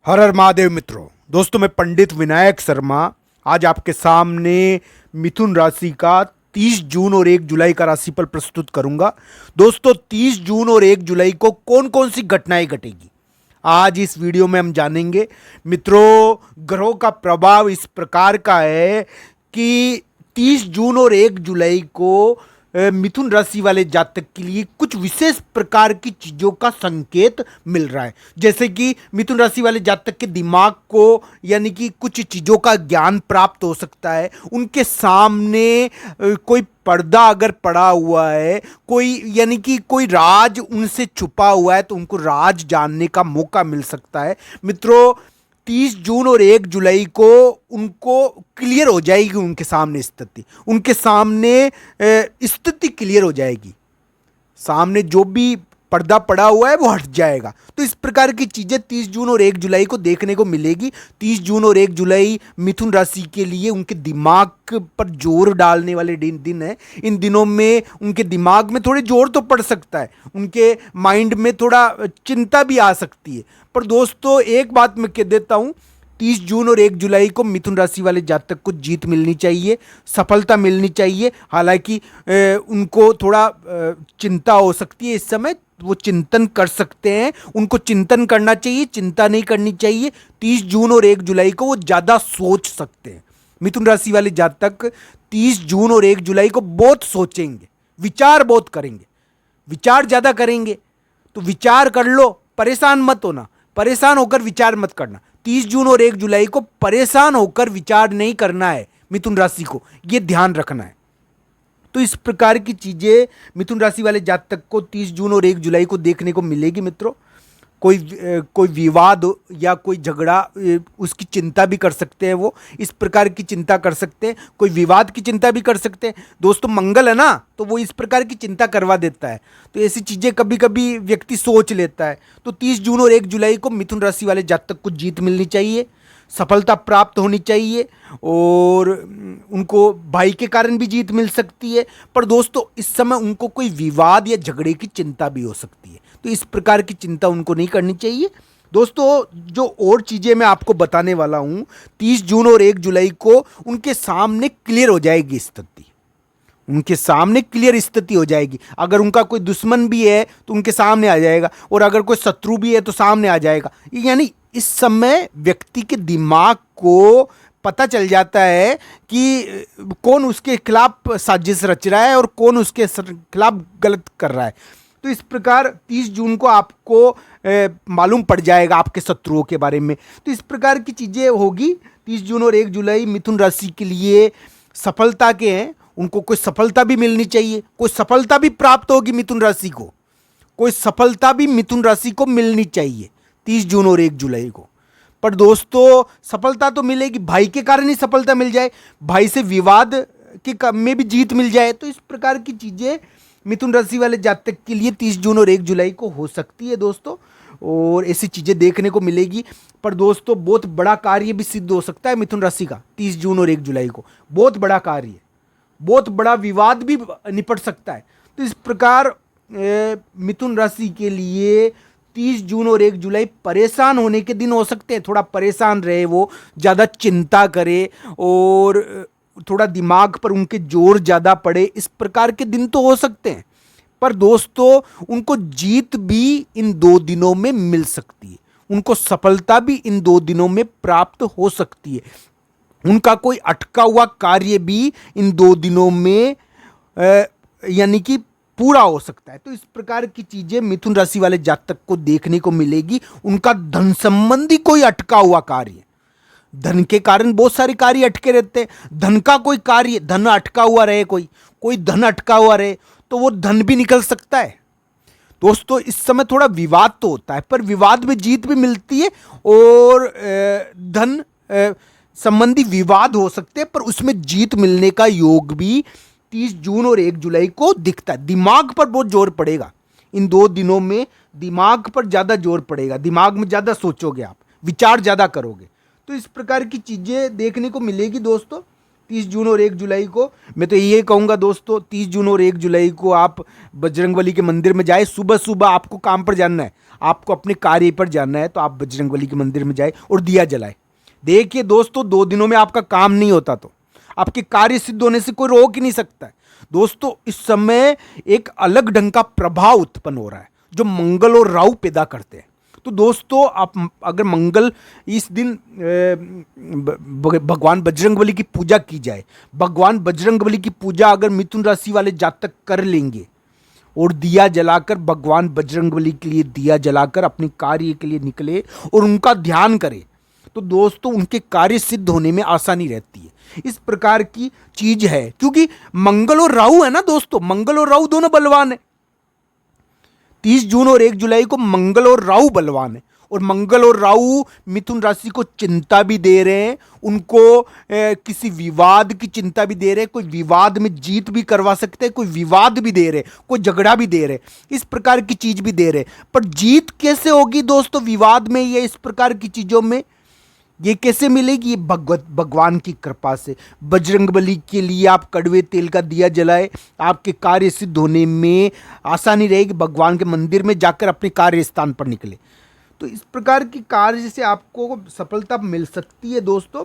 हर हर महादेव मित्रों। दोस्तों मैं पंडित विनायक शर्मा आज आपके सामने मिथुन राशि का 30 जून और 1 जुलाई का राशिफल प्रस्तुत करूंगा। दोस्तों 30 जून और 1 जुलाई को कौन कौन सी घटनाएं घटेगी आज इस वीडियो में हम जानेंगे। मित्रों ग्रहों का प्रभाव इस प्रकार का है कि 30 जून और 1 जुलाई को मिथुन राशि वाले जातक के लिए कुछ विशेष प्रकार की चीजों का संकेत मिल रहा है। जैसे कि मिथुन राशि वाले जातक के दिमाग को यानी कि कुछ चीजों का ज्ञान प्राप्त हो सकता है। उनके सामने कोई पर्दा अगर पड़ा हुआ है, कोई यानी कि कोई राज उनसे छुपा हुआ है, तो उनको राज जानने का मौका मिल सकता है। मित्रों 30 जून और 1 जुलाई को उनको क्लियर हो जाएगी, उनके सामने स्थिति क्लियर हो जाएगी। सामने जो भी पर्दा पड़ा हुआ है वो हट जाएगा। तो इस प्रकार की चीजें 30 जून और 1 जुलाई को देखने को मिलेगी। 30 जून और 1 जुलाई मिथुन राशि के लिए उनके दिमाग पर जोर डालने वाले दिन है। इन दिनों में उनके दिमाग में थोड़े जोर तो पड़ सकता है, उनके माइंड में थोड़ा चिंता भी आ सकती है। पर दोस्तों एक बात मैं कह देता हूं, 30 जून और 1 जुलाई को मिथुन राशि वाले जातक को जीत मिलनी चाहिए, सफलता मिलनी चाहिए। हालांकि उनको थोड़ा चिंता हो सकती है, इस समय वो चिंतन कर सकते हैं, उनको चिंतन करना चाहिए, चिंता नहीं करनी चाहिए। 30 जून और 1 जुलाई को वो ज़्यादा सोच सकते हैं। मिथुन राशि वाले जातक 30 जून और 1 जुलाई को बहुत सोचेंगे, विचार बहुत करेंगे, विचार ज़्यादा करेंगे। तो विचार कर लो, परेशान मत होना, परेशान होकर विचार मत करना। 30 जून और 1 जुलाई को परेशान होकर विचार नहीं करना है मिथुन राशि को, यह ध्यान रखना है। तो इस प्रकार की चीजें मिथुन राशि वाले जातक को 30 जून और 1 जुलाई को देखने को मिलेगी। मित्रों कोई विवाद या कोई झगड़ा, उसकी चिंता भी कर सकते हैं, वो इस प्रकार की चिंता कर सकते हैं। कोई विवाद की चिंता भी कर सकते हैं। दोस्तों मंगल है ना, तो वो इस प्रकार की चिंता करवा देता है। तो ऐसी चीजें कभी कभी व्यक्ति सोच लेता है। तो 30 जून और 1 जुलाई को मिथुन राशि वाले जातक को जीत मिलनी चाहिए, सफलता प्राप्त होनी चाहिए, और उनको भाई के कारण भी जीत मिल सकती है। पर दोस्तों इस समय उनको कोई विवाद या झगड़े की चिंता भी हो सकती है। तो इस प्रकार की चिंता उनको नहीं करनी चाहिए। दोस्तों जो और चीज़ें मैं आपको बताने वाला हूँ, 30 जून और 1 जुलाई को उनके सामने क्लियर हो जाएगी स्थिति, उनके सामने क्लियर स्थिति हो जाएगी। अगर उनका कोई दुश्मन भी है तो उनके सामने आ जाएगा, और अगर कोई शत्रु भी है तो सामने आ जाएगा। यानी इस समय व्यक्ति के दिमाग को पता चल जाता है कि कौन उसके खिलाफ साजिश रच रहा है और कौन उसके खिलाफ गलत कर रहा है। तो इस प्रकार 30 जून को आपको मालूम पड़ जाएगा आपके शत्रुओं के बारे में। तो इस प्रकार की चीज़ें होगी। 30 जून और 1 जुलाई मिथुन राशि के लिए सफलता के हैं, उनको कोई सफलता भी मिलनी चाहिए, कोई सफलता भी प्राप्त होगी मिथुन राशि को, कोई सफलता भी मिथुन राशि को मिलनी चाहिए 30 जून और 1 जुलाई को। पर दोस्तों सफलता तो मिलेगी, भाई के कारण ही सफलता मिल जाए, भाई से विवाद के में भी जीत मिल जाए। तो इस प्रकार की चीज़ें मिथुन राशि वाले जातक के लिए 30 जून और 1 जुलाई को हो सकती है दोस्तों, और ऐसी चीज़ें देखने को मिलेगी। पर दोस्तों बहुत बड़ा कार्य भी सिद्ध हो सकता है मिथुन राशि का 30 जून और 1 जुलाई को, बहुत बड़ा कार्य, बहुत बड़ा विवाद भी निपट सकता है। तो इस प्रकार मिथुन राशि के लिए 30 जून और 1 जुलाई परेशान होने के दिन हो सकते हैं। थोड़ा परेशान रहे, वो ज़्यादा चिंता करे और थोड़ा दिमाग पर उनके जोर ज़्यादा पड़े, इस प्रकार के दिन तो हो सकते हैं। पर दोस्तों उनको जीत भी इन 2 दिनों में मिल सकती है, उनको सफलता भी इन 2 दिनों में प्राप्त हो सकती है। उनका कोई अटका हुआ कार्य भी इन 2 दिनों में यानी कि पूरा हो सकता है। तो इस प्रकार की चीजें मिथुन राशि वाले जातक को देखने को मिलेगी। उनका धन संबंधी कोई अटका हुआ कार्य, धन के कारण बहुत सारे कार्य अटके रहते हैं, धन का कोई कार्य, धन अटका हुआ रहे, कोई धन अटका हुआ रहे, तो वो धन भी निकल सकता है। दोस्तों इस समय थोड़ा विवाद तो होता है, पर विवाद में जीत भी मिलती है, और धन संबंधी विवाद हो सकते हैं, पर उसमें जीत मिलने का योग भी 30 जून और 1 जुलाई को दिखता है। दिमाग पर बहुत जोर पड़ेगा इन 2 दिनों में, दिमाग पर ज़्यादा जोर पड़ेगा, दिमाग में ज़्यादा सोचोगे आप, विचार ज़्यादा करोगे। तो इस प्रकार की चीज़ें देखने को मिलेगी दोस्तों। 30 जून और 1 जुलाई को मैं तो ये कहूँगा दोस्तों, 30 जून और 1 जुलाई को आप बजरंगबली के मंदिर में जाए। सुबह सुबह आपको काम पर जाना है, आपको अपने कार्य पर जाना है, तो आप बजरंगबली के मंदिर में जाए और दिया जलाए। देखिए दोस्तों, 2 दिनों में आपका काम नहीं होता तो आपके कार्य सिद्ध होने से कोई रोक ही नहीं सकता है। दोस्तों इस समय एक अलग ढंग का प्रभाव उत्पन्न हो रहा है जो मंगल और राहु पैदा करते हैं। तो दोस्तों आप अगर मंगल इस दिन भगवान बजरंगबली की पूजा की जाए, भगवान बजरंगबली की पूजा अगर मिथुन राशि वाले जातक कर लेंगे और दिया जलाकर भगवान बजरंगबली के लिए दिया जलाकर अपने कार्य के लिए निकले और उनका ध्यान करें, तो दोस्तों उनके कार्य सिद्ध होने में आसानी रहती है। इस प्रकार की चीज है, क्योंकि मंगल और राहु है ना दोस्तों, मंगल और राहु दोनों बलवान है। 30 जून और 1 जुलाई को मंगल और राहु बलवान है, और मंगल और राहु मिथुन राशि को चिंता भी दे रहे हैं, उनको किसी विवाद की चिंता भी दे रहे हैं, कोई विवाद में जीत भी करवा सकते हैं, कोई विवाद भी दे रहे हैं, कोई झगड़ा भी दे रहे हैं, इस प्रकार की चीज भी दे रहे हैं। पर जीत कैसे होगी दोस्तों विवाद में या इस प्रकार की चीजों में? ये कैसे मिलेगी? ये भगवान की कृपा से। बजरंगबली के लिए आप कड़वे तेल का दिया जलाए, आपके कार्य सिद्ध होने में आसानी रहेगी। भगवान के मंदिर में जाकर अपने कार्य स्थान पर निकले, तो इस प्रकार की कार्य से आपको सफलता मिल सकती है दोस्तों।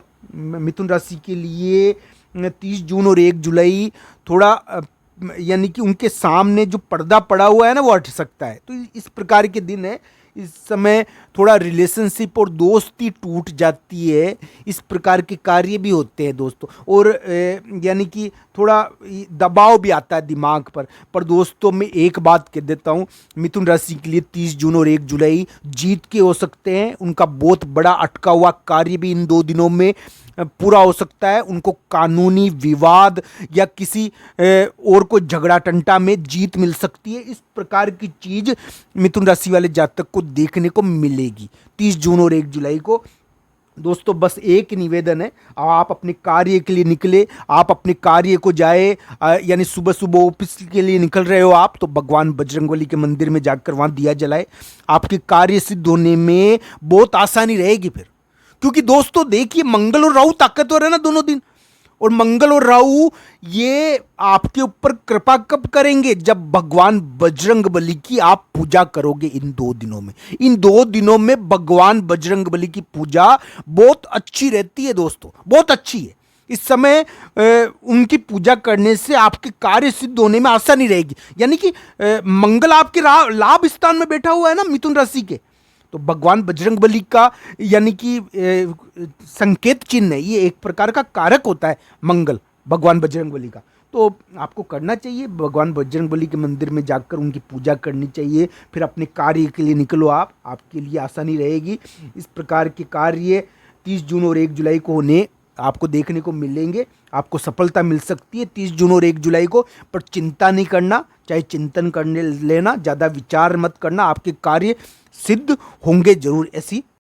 मिथुन राशि के लिए 30 जून और 1 जुलाई थोड़ा यानी कि उनके सामने जो पर्दा पड़ा हुआ है ना, वो हट सकता है। तो इस प्रकार के दिन है। इस समय थोड़ा रिलेशनशिप और दोस्ती टूट जाती है, इस प्रकार के कार्य भी होते हैं दोस्तों। और यानी कि थोड़ा दबाव भी आता है दिमाग पर दोस्तों मैं एक बात कह देता हूँ, मिथुन राशि के लिए 30 जून और 1 जुलाई जीत के हो सकते हैं। उनका बहुत बड़ा अटका हुआ कार्य भी इन 2 दिनों में पूरा हो सकता है। उनको कानूनी विवाद या किसी और कोई झगड़ा टंटा में जीत मिल सकती है। इस प्रकार की चीज मिथुन राशि वाले जातक को देखने को मिलेगी 30 जून और 1 जुलाई को। दोस्तों बस एक निवेदन है, आप अपने कार्य के लिए निकले, आप अपने कार्य को जाए, यानी सुबह सुबह ऑफिस के लिए निकल रहे हो आप, तो भगवान बजरंगबली के मंदिर में जाकर वहाँ दिया जलाए, आपके कार्य सिद्ध होने में बहुत आसानी रहेगी फिर। क्योंकि दोस्तों देखिए मंगल और राहु ताकतवर है ना दोनों दिन, और मंगल और राहु ये आपके ऊपर कृपा कब करेंगे? जब भगवान बजरंगबली की आप पूजा करोगे इन 2 दिनों में। इन 2 दिनों में भगवान बजरंगबली की पूजा बहुत अच्छी रहती है दोस्तों, बहुत अच्छी है। इस समय उनकी पूजा करने से आपके कार्य सिद्ध होने में आसानी रहेगी। यानी कि मंगल आपके लाभ स्थान में बैठा हुआ है ना मिथुन राशि के, तो भगवान बजरंगबली का यानी कि संकेत चिन्ह है, ये एक प्रकार का कारक होता है मंगल भगवान बजरंगबली का। तो आपको करना चाहिए, भगवान बजरंगबली के मंदिर में जाकर उनकी पूजा करनी चाहिए, फिर अपने कार्य के लिए निकलो आप, आपके लिए आसानी रहेगी। इस प्रकार के कार्य 30 जून और 1 जुलाई को होने आपको देखने को मिलेंगे, आपको सफलता मिल सकती है 30 जून और 1 जुलाई को। पर चिंता नहीं करना, चाहे चिंतन करने लेना, ज़्यादा विचार मत करना, आपके कार्य सिद्ध होंगे जरूर, ऐसी